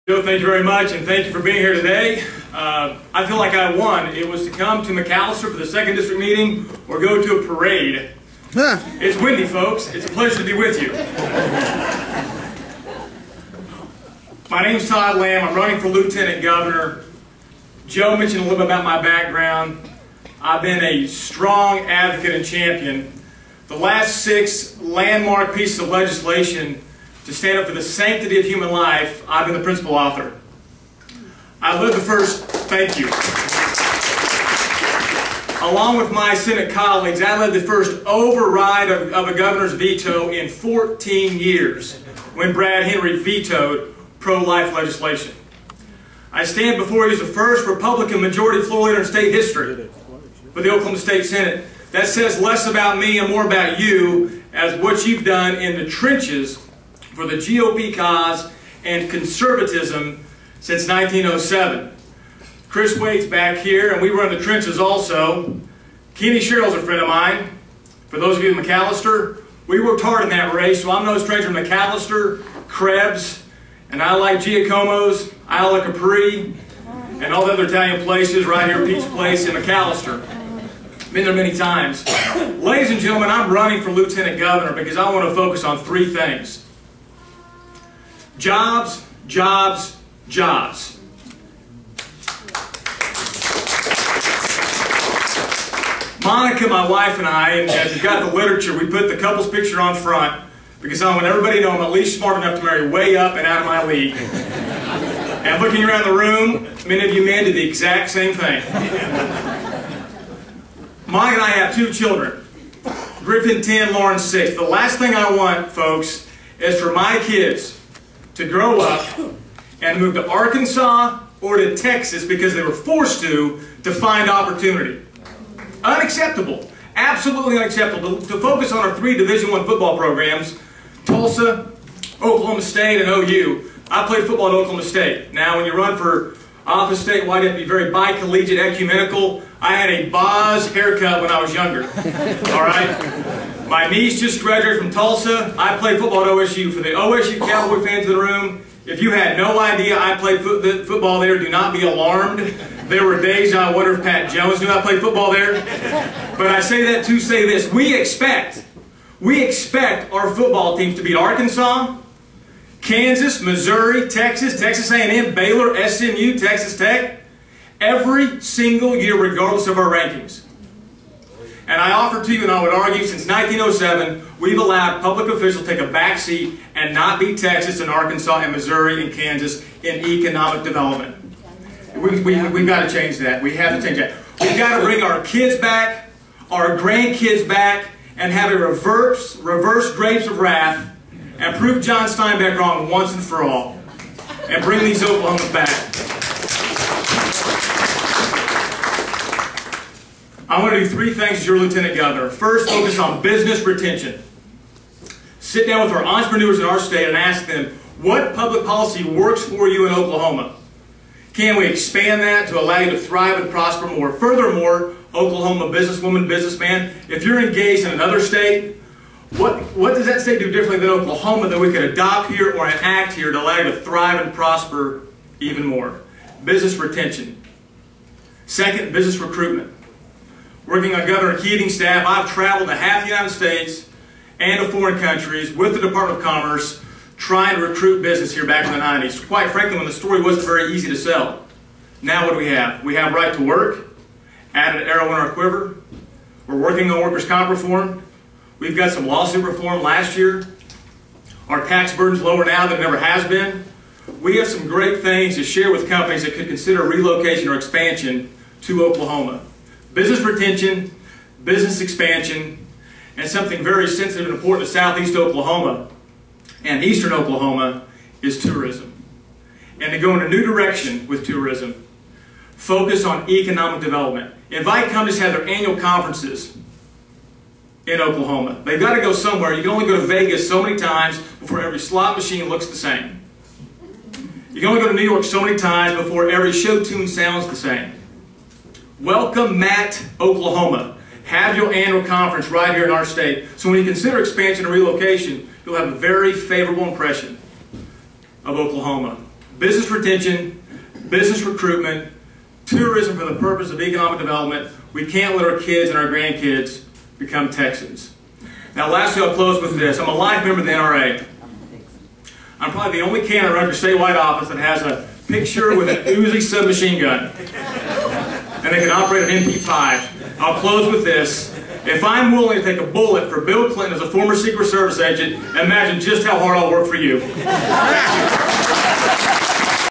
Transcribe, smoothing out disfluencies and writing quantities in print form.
Joe, thank you very much, and thank you for being here today. I feel like I won. It was to come to McAlester for the 2nd District meeting or go to a parade. It's windy, folks. It's a pleasure to be with you. My name's Todd Lamb. I'm running for Lieutenant Governor. Joe mentioned a little bit about my background. I've been a strong advocate and champion. The last 6 landmark pieces of legislation to stand up for the sanctity of human life, I've been the principal author. I led the first, thank you. Along with my Senate colleagues, I led the first override of a governor's veto in 14 years when Brad Henry vetoed pro-life legislation. I stand before you as the first Republican majority floor leader in state history for the Oklahoma State Senate. That says less about me and more about you as what you've done in the trenches for the GOP cause and conservatism since 1907. Chris Wade's back here, and we run the trenches also. Kenny Sherrill's a friend of mine. For those of you in McAlester, we worked hard in that race, so I'm no stranger to McAlester, Krebs, and I like Giacomo's, Isla Capri, and all the other Italian places right here, Pete's Place in McAlester. Been there many times. Ladies and gentlemen, I'm running for Lieutenant Governor because I want to focus on 3 things. Jobs, jobs, jobs. Monica, my wife, and I, and as you've got the literature, we put the couple's picture on front because I want everybody to know I'm at least smart enough to marry way up and out of my league. And looking around the room, many of you men did the exact same thing. Monica and I have 2 children, Griffin 10, Lauren 6. The last thing I want, folks, is for my kids to grow up and move to Arkansas or to Texas because they were forced to find opportunity. Unacceptable. Absolutely unacceptable. To focus on our 3 Division I football programs, Tulsa, Oklahoma State, and OU. I played football at Oklahoma State. Now, when you run for office statewide, you have to be very bi-collegiate, ecumenical. I had a Boz haircut when I was younger. All right? My niece just graduated from Tulsa. I played football at OSU. For the OSU Cowboy fans in the room, if you had no idea I played football there, do not be alarmed. There were days I wonder if Pat Jones knew I played football there. But I say that to say this. We expect our football teams to beat Arkansas, Kansas, Missouri, Texas, Texas A&M, Baylor, SMU, Texas Tech, every single year regardless of our rankings. And I offer to you, and I would argue, since 1907, we've allowed public officials to take a back seat and not beat Texas and Arkansas and Missouri and Kansas in economic development. We've got to change that. We have to change that. We've got to bring our kids back, our grandkids back, and have a reverse grapes of wrath and prove John Steinbeck wrong once and for all. And bring these Oklahomans back. I want to do 3 things as your Lieutenant Governor. First, focus on business retention. Sit down with our entrepreneurs in our state and ask them, what public policy works for you in Oklahoma? Can we expand that to allow you to thrive and prosper more? Furthermore, Oklahoma businesswoman, businessman, if you're engaged in another state, what does that state do differently than Oklahoma that we could adopt here or enact here to allow you to thrive and prosper even more? Business retention. Second, business recruitment. Working on Governor Keating's staff, I've traveled to half the United States and to foreign countries with the Department of Commerce trying to recruit business here back in the 90s. Quite frankly, when the story wasn't very easy to sell. Now what do we have? We have right to work, added an arrow in our quiver. We're working on workers' comp reform. We've got some lawsuit reform last year. Our tax burden's lower now than it ever has been. We have some great things to share with companies that could consider relocation or expansion to Oklahoma. Business retention, business expansion, and something very sensitive and important to southeast Oklahoma and eastern Oklahoma is tourism. And to go in a new direction with tourism, focus on economic development. Invite companies to have their annual conferences in Oklahoma. They've got to go somewhere. You can only go to Vegas so many times before every slot machine looks the same. You can only go to New York so many times before every show tune sounds the same. Welcome Matt, Oklahoma. Have your annual conference right here in our state. So when you consider expansion and relocation, you'll have a very favorable impression of Oklahoma. business retention, business recruitment, tourism for the purpose of economic development. We can't let our kids and our grandkids become Texans. Now lastly, I'll close with this. I'm a life member of the NRA. I'm probably the only candidate running for statewide office that has a picture with an Uzi submachine gun. And they can operate an MP5. I'll close with this. If I'm willing to take a bullet for Bill Clinton as a former Secret Service agent, imagine just how hard I'll work for you.